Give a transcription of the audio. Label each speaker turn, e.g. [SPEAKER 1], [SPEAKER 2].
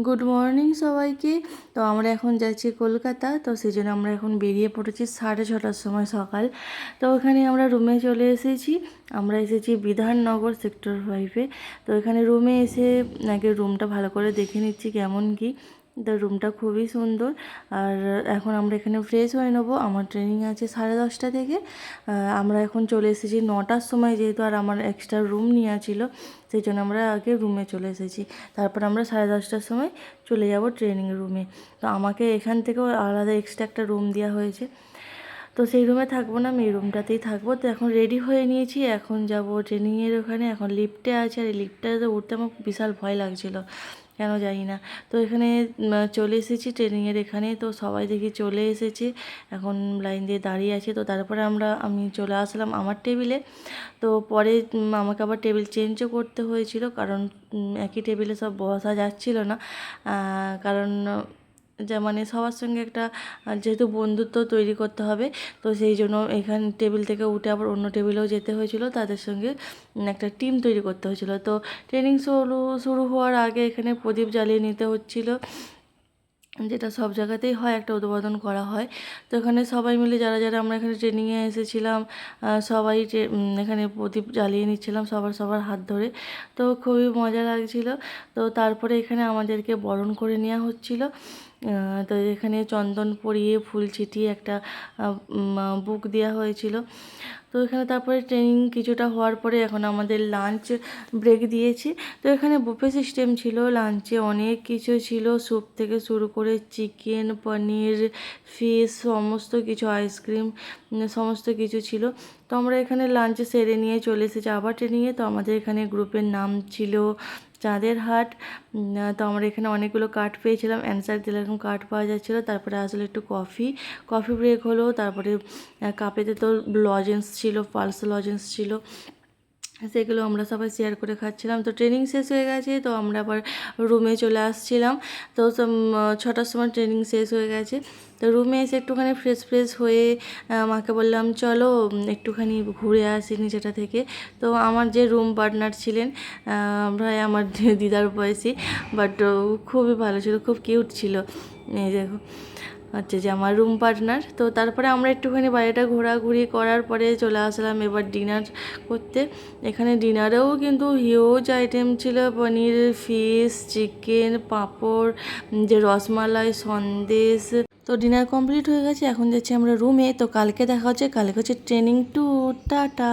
[SPEAKER 1] Good morning সবাইকে। তো আমরা এখন যাচ্ছি কলকাতা, তো সেই জন্য আমরা এখন বেরিয়ে পড়েছি 6:30টার সময় সকাল। তো ওখানে আমরা রুমে চলে এসেছি। আমরা এসেছি বিধাননগর সেক্টর 5-এ। তো এখানে রুমে এসে আগে রুমটা ভালো করে দেখে নিচ্ছি কেমন কি। তো রুমটা খুবই সুন্দর। আর এখন আমরা এখানে ফ্রেশ হয়ে নেবো। আমার ট্রেনিং আছে 10:30 থেকে। আমরা এখন চলে এসেছি 9টার সময়, যেহেতু আর আমার এক্সট্রা রুম নেওয়া ছিল, সেই জন্য আমরা আগে রুমে চলে এসেছি। তারপর আমরা 10:30টার সময় চলে যাব ট্রেনিং রুমে। তো আমাকে এখান থেকেও আলাদা এক্সট্রা একটা রুম দেওয়া হয়েছে, তো সেই রুমে থাকবো না, আমি এই রুমটাতেই থাকবো। তো এখন রেডি হয়ে নিয়েছি, এখন যাব ট্রেনিংয়ের ওখানে। এখন লিফটে আছে, আর এই লিফটটাতে উঠতে আমার বিশাল ভয় লাগছিল, কেন জানি না। তো এখানে চলে এসেছি ট্রেনিংয়ের এখানে। তো সবাই দেখি চলে এসেছে, এখন লাইন দিয়ে দাঁড়িয়ে আছে। তো তারপরে আমি চলে আসলাম আমার টেবিলে। তো পরে আমাকে আবার টেবিল চেঞ্জও করতে হয়েছিল, কারণ একই টেবিলে সব বসা যাচ্ছিল না। কারণ যা মানে সবার সঙ্গে একটা যেহেতু বন্ধুত্ব তৈরি করতে হবে, তো সেই জন্য এখান টেবিল থেকে উঠে আবার অন্য টেবিলেও যেতে হয়েছিল, তাদের সঙ্গে একটা টিম তৈরি করতে হয়েছিল। তো ট্রেনিং শুরু হওয়ার আগে এখানে প্রদীপ জ্বালিয়ে নিতে হচ্ছিলো, যেটা সব জায়গাতেই হয়, একটা উদ্বোধন করা হয়। তো এখানে সবাই মিলে যারা যারা আমরা এখানে ট্রেনিংয়ে এসেছিলাম, সবাই এখানে প্রদীপ জ্বালিয়ে নিচ্ছিলাম সবার হাত ধরে। তো খুবই মজা লাগছিল। তো তারপরে এখানে আমাদেরকে বরণ করে নেওয়া হচ্ছিল। তো এখানে চন্দন পরিয়ে ফুল ছিটিয়ে একটা বুক দেওয়া হয়েছিল। তো এখানে তারপরে ট্রেনিং কিছুটা হওয়ার পরে এখন আমাদের লাঞ্চ ব্রেক দিয়েছে। তো এখানে বুফে সিস্টেম ছিল, লাঞ্চে অনেক কিছু ছিল, স্যুপ থেকে শুরু করে চিকেন, পনির, ফিশ, সমস্ত কিছু, আইসক্রিম, সমস্ত কিছু ছিল। তো আমরা এখানে লাঞ্চে সেরে নিয়ে চলে এসেছি আবার ট্রেনিংয়ে। তো আমাদের এখানে গ্রুপের নাম ছিল চাঁদের হাট। তো আমরা এখানে অনেকগুলো কার্ড পেয়েছিলাম, অ্যান্সার দিলে এরকম কার্ড পাওয়া যাচ্ছিলো। তারপরে আসলে একটু কফি ব্রেক হলো। তারপরে কাপেতে তো লজেন্স ছিল, পালস লজেন্স ছিল, সেগুলো আমরা সবাই শেয়ার করে খাচ্ছিলাম। তো ট্রেনিং শেষ হয়ে গেছে, তো আমরা আবার রুমে চলে আসছিলাম। তো 6টার সময় ট্রেনিং শেষ হয়ে গেছে। তো রুমে এসে একটুখানি ফ্রেশ হয়ে মাকে বললাম চলো একটুখানি ঘুরে আসি নিচেটা থেকে। তো আমার যে রুম পার্টনার ছিলেন, প্রায় আমার দিদার বয়সী, বাট খুবই ভালো ছিল, খুব কিউট ছিল। এই দেখো, আচ্ছা, যে আমার রুম পার্টনার। তো তারপরে আমরা একটুখানি বাইরেটা ঘোরাঘুরি করার পরে চলে আসলাম এবার ডিনার করতে। এখানে ডিনারেও কিন্তু হিউজ আইটেম ছিল, পনির, ফিশ, চিকেন, পাঁপড়, যে রসমালাই, সন্দেশ। তো ডিনার কমপ্লিট হয়ে গেছে, এখন যাচ্ছি আমরা রুমে। তো কালকে দেখা হচ্ছে ট্রেনিং টু। টাটা।